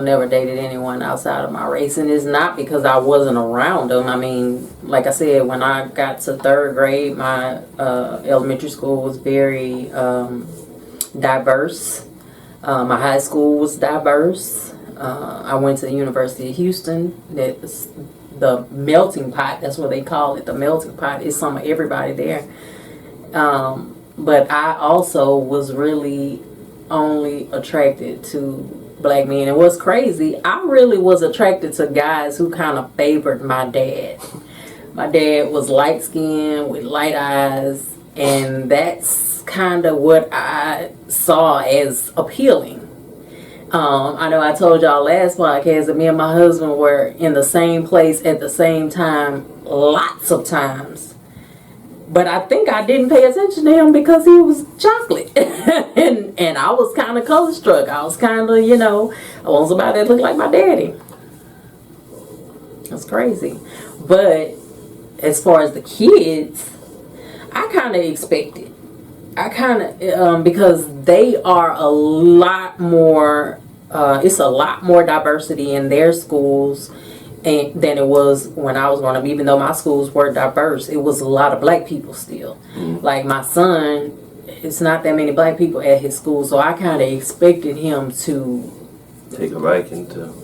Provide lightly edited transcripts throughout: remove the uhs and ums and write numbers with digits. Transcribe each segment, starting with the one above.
Never dated anyone outside of my race, and it's not because I wasn't around them. I mean, like I said, when I got to third grade, my elementary school was very diverse. My high school was diverse. I went to the University of Houston. That's the melting pot. That's what they call it. The melting pot is some of everybody there. But I also was really only attracted to black men. And what's crazy, I really was attracted to guys who kind of favored my dad. My dad was light skinned with light eyes, and that's kind of what I saw as appealing. I know I told y'all last podcast that me and my husband were in the same place at the same time lots of times. But I think I didn't pay attention to him because he was chocolate. and I was kind of color struck. I was kind of, I want somebody that looked like my daddy. That's crazy. But as far as the kids, I kind of expected. Because they are a lot more, it's a lot more diversity in their schools than it was when I was growing up. Even though my schools were diverse, it was a lot of black people still. Like my son, it's not that many black people at his school, so I kind of expected him to take a liking to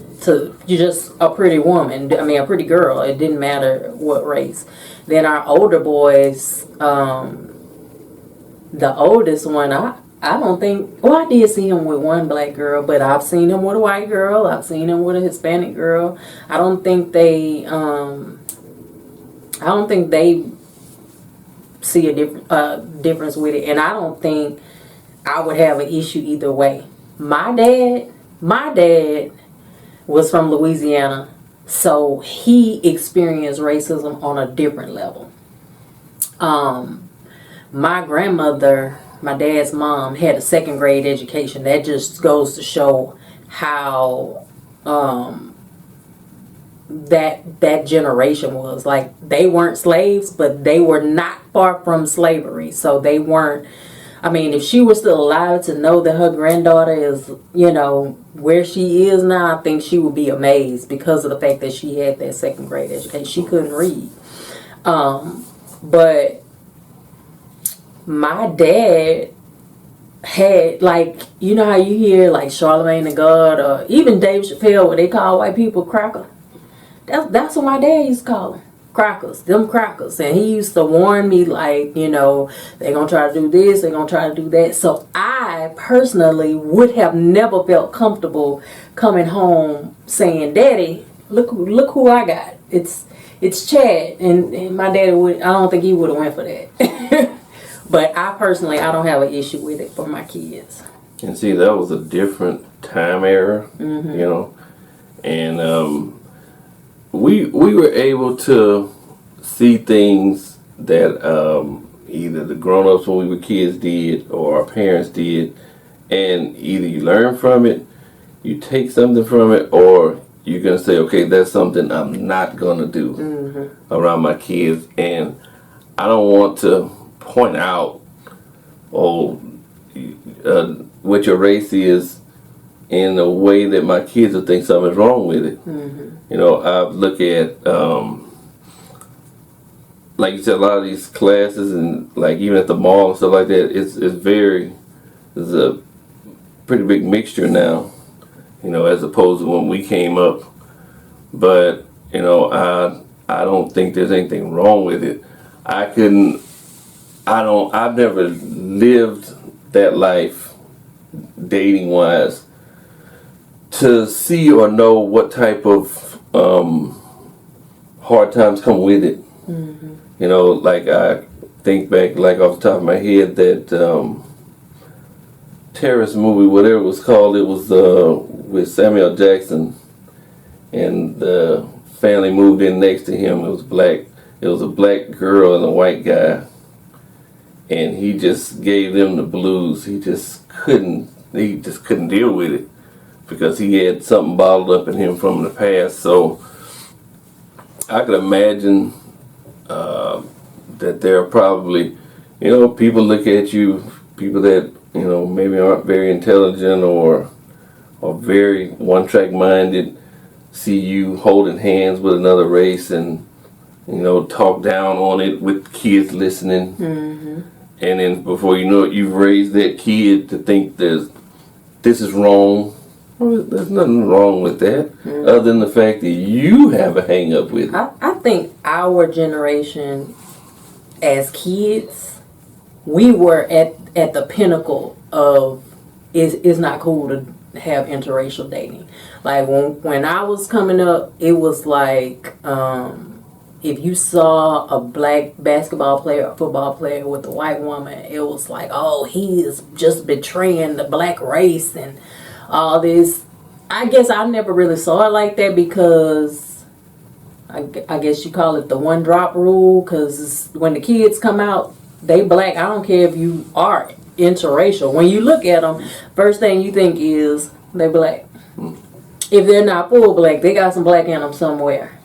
you're just a pretty woman. I mean, a pretty girl. It didn't matter what race. Then our older boys, the oldest one, I don't think, well, I did see him with one black girl, but I've seen him with a white girl. I've seen him with a Hispanic girl. I don't think they see a difference with it, and I don't think I would have an issue either way. My dad was from Louisiana, so he experienced racism on a different level. My grandmother, my dad's mom, had a second grade education. That just goes to show how that generation was. Like, they weren't slaves, but they were not far from slavery. So they weren't, I mean, if she was still alive to know that her granddaughter is, where she is now, I think she would be amazed because of the fact that she had that second grade education. She couldn't read. But my dad had, like, you know how you hear like Charlemagne the God or even Dave Chappelle, where they call white people cracker. That's what my dad used to call them. Crackers. Them crackers. And he used to warn me, like, they're going to try to do this, they're going to try to do that. So I personally would have never felt comfortable coming home saying, Daddy, look who I got. It's Chad. And my daddy I don't think he would have went for that. But I don't have an issue with it for my kids. And see, that was a different time era, and we were able to see things that either the grown-ups when we were kids did or our parents did, and either you learn from it, you take something from it, or you're going to say, okay, that's something I'm not going to do around my kids. And I don't want to point out, what your race is in a way that my kids will think something's wrong with it. I've looked at, like you said, a lot of these classes and like even at the mall and stuff like that, there's a pretty big mixture now, as opposed to when we came up. But, I don't think there's anything wrong with it. I've never lived that life dating wise to see or know what type of hard times come with it. Like I think back, like off the top of my head, that terrorist movie, whatever it was called, it was with Samuel Jackson, and the family moved in next to him. It was a black girl and a white guy, and he just gave them the blues. He just couldn't deal with it because he had something bottled up in him from the past. So I could imagine that there are probably, people look at you, people that maybe aren't very intelligent or are very one-track minded, see you holding hands with another race and, talk down on it with kids listening. Mm-hmm. And then before you know it, you've raised that kid to think this is wrong. Well, there's nothing wrong with that, other than the fact that you have a hang up with it. I think our generation as kids, we were at the pinnacle of it's not cool to have interracial dating. Like when I was coming up, it was like if you saw a black basketball player or football player with a white woman, it was like, oh, he is just betraying the black race and all this. I guess I never really saw it like that because I guess you call it the one drop rule, because when the kids come out, they black. I don't care if you are interracial. When you look at them, first thing you think is they black. If they're not full black, they got some black in them somewhere.